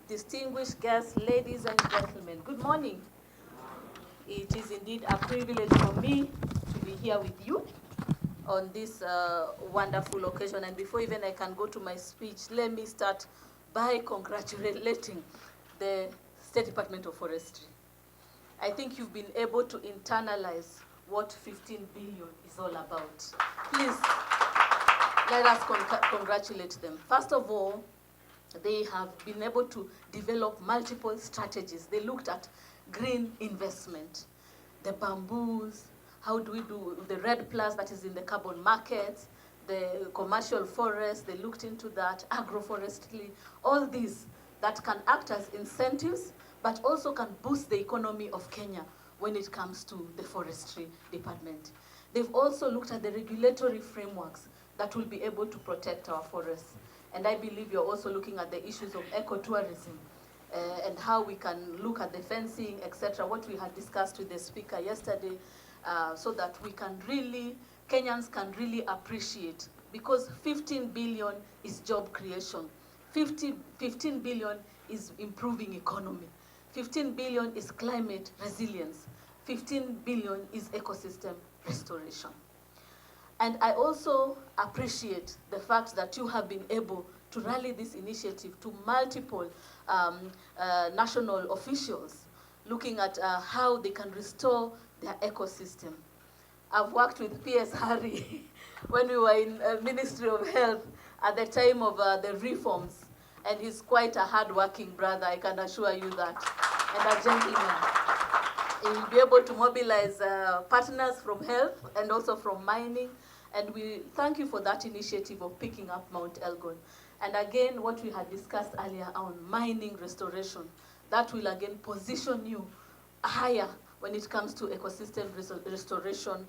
Distinguished guests, ladies and gentlemen, good morning. It is indeed a privilege for me to be here with you on this wonderful occasion. And before even I can go to my speech, let me start by congratulating the State Department of Forestry. I think you've been able to internalize what 15 billion is all about. Please, let us congratulate them. First of all, they have been able to develop multiple strategies. They looked at green investment, the bamboos, how do we do the red plus that is in the carbon markets, the commercial forest, they looked into that, agroforestry, all these that can act as incentives, but also can boost the economy of Kenya when it comes to the forestry department. They've also looked at the regulatory frameworks that will be able to protect our forests. And I believe you're also looking at the issues of ecotourism and how we can look at the fencing, etc., what we had discussed with the speaker yesterday, so that we can really, Kenyans can really appreciate, because 15 billion is job creation. 15 billion is improving economy. 15 billion is climate resilience. 15 billion is ecosystem restoration. And I also appreciate the fact that you have been able to rally this initiative to multiple national officials, looking at how they can restore their ecosystem. I've worked with P.S. Harry when we were in Ministry of Health at the time of the reforms, and he's quite a hard-working brother, I can assure you that, and a gentleman. He will be able to mobilize partners from health and also from mining. And we thank you for that initiative of picking up Mount Elgon. And again, what we had discussed earlier on mining restoration, that will again position you higher when it comes to ecosystem restoration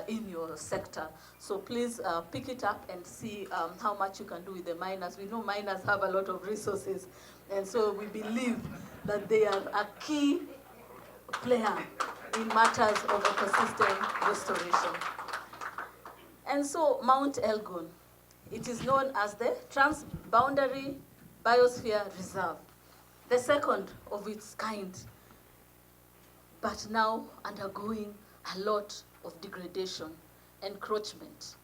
in your sector. So please pick it up and see how much you can do with the miners. We know miners have a lot of resources, and so we believe that they are a key player in matters of ecosystem restoration. And so Mount Elgon, it is known as the Transboundary Biosphere Reserve, the second of its kind, but now undergoing a lot of degradation, encroachment.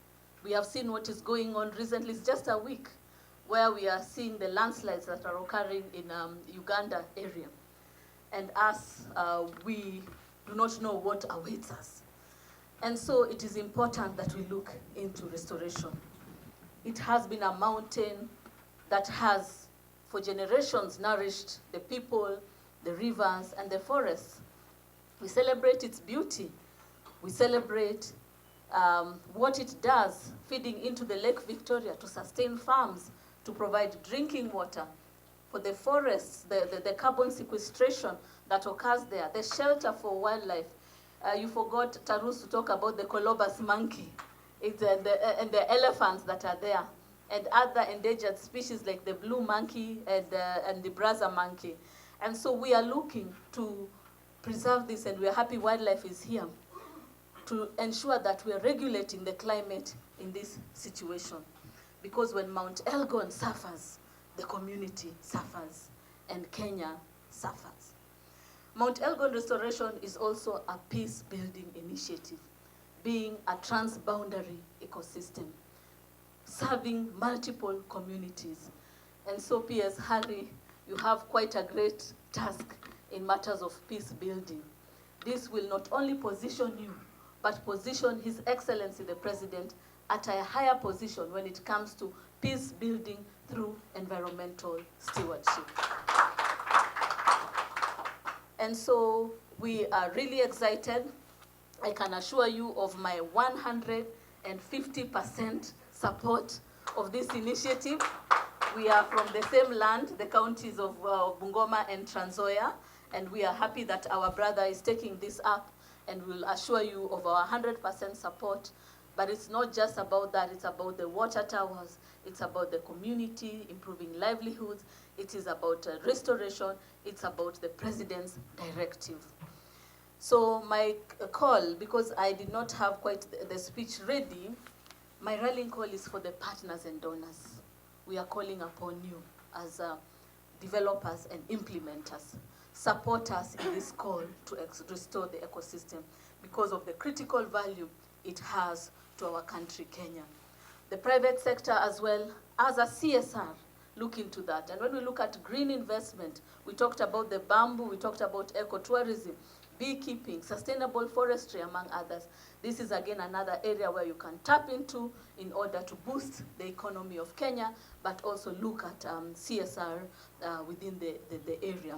We have seen what is going on recently. It's just a week where we are seeing the landslides that are occurring in Uganda area. And us, we do not know what awaits us. And so it is important that we look into restoration. It has been a mountain that has, for generations, nourished the people, the rivers, and the forests. We celebrate its beauty. We celebrate what it does, feeding into the Lake Victoria to sustain farms, to provide drinking water, for the forests, the carbon sequestration that occurs there, the shelter for wildlife. You forgot, Tarus, to talk about the colobus monkey and the elephants that are there, and other endangered species like the blue monkey and the brasa monkey. And so we are looking to preserve this, and we are happy wildlife is here to ensure that we are regulating the climate in this situation. Because when Mount Elgon suffers, the community suffers, and Kenya suffers. Mount Elgon restoration is also a peace-building initiative, being a transboundary ecosystem, serving multiple communities. And so, P.S. Harry, you have quite a great task in matters of peace building. This will not only position you, but position His Excellency the President at a higher position when it comes to peace building through environmental stewardship. And so we are really excited. I can assure you of my 150% support of this initiative. We are from the same land, the counties of Bungoma and Trans Nzoia, and we are happy that our brother is taking this up, and we'll assure you of our 100% support. But it's not just about that, it's about the water towers, it's about the community, improving livelihoods, it is about restoration, it's about the President's directive. So my call, because I did not have quite the speech ready, my rallying call is for the partners and donors. We are calling upon you as developers and implementers support us in this call to restore the ecosystem because of the critical value it has to our country, Kenya. The private sector as well as a CSR look into that. And when we look at green investment, we talked about the bamboo, we talked about ecotourism, beekeeping, sustainable forestry, among others. This is again another area where you can tap into in order to boost the economy of Kenya, but also look at CSR within the area.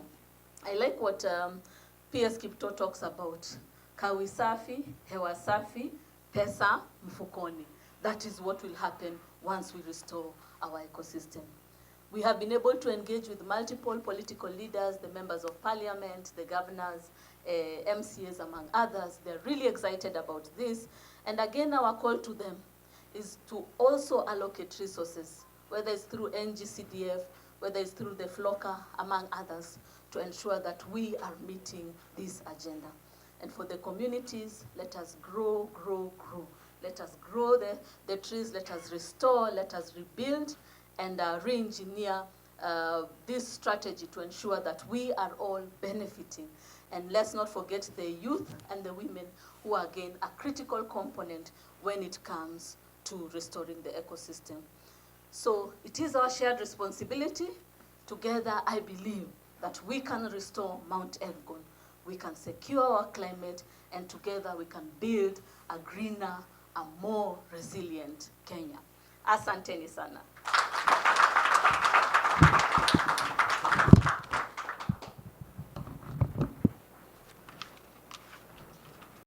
I like what PS Kipto talks about. Kawi safi, hewa safi, pesa mfukoni. That is what will happen once we restore our ecosystem. We have been able to engage with multiple political leaders, the members of parliament, the governors, MCAs, among others. They're really excited about this. And again, our call to them is to also allocate resources, whether it's through NGCDF, whether it's through the FLOCA, among others, to ensure that we are meeting this agenda. And for the communities, let us grow, grow, grow. Let us grow the trees, let us restore, let us rebuild, and re-engineer this strategy to ensure that we are all benefiting. And let's not forget the youth and the women who are, again, a critical component when it comes to restoring the ecosystem. So it is our shared responsibility. Together, I believe that we can restore Mount Elgon. We can secure our climate, and together we can build a greener, a more resilient Kenya. Asanteni sana.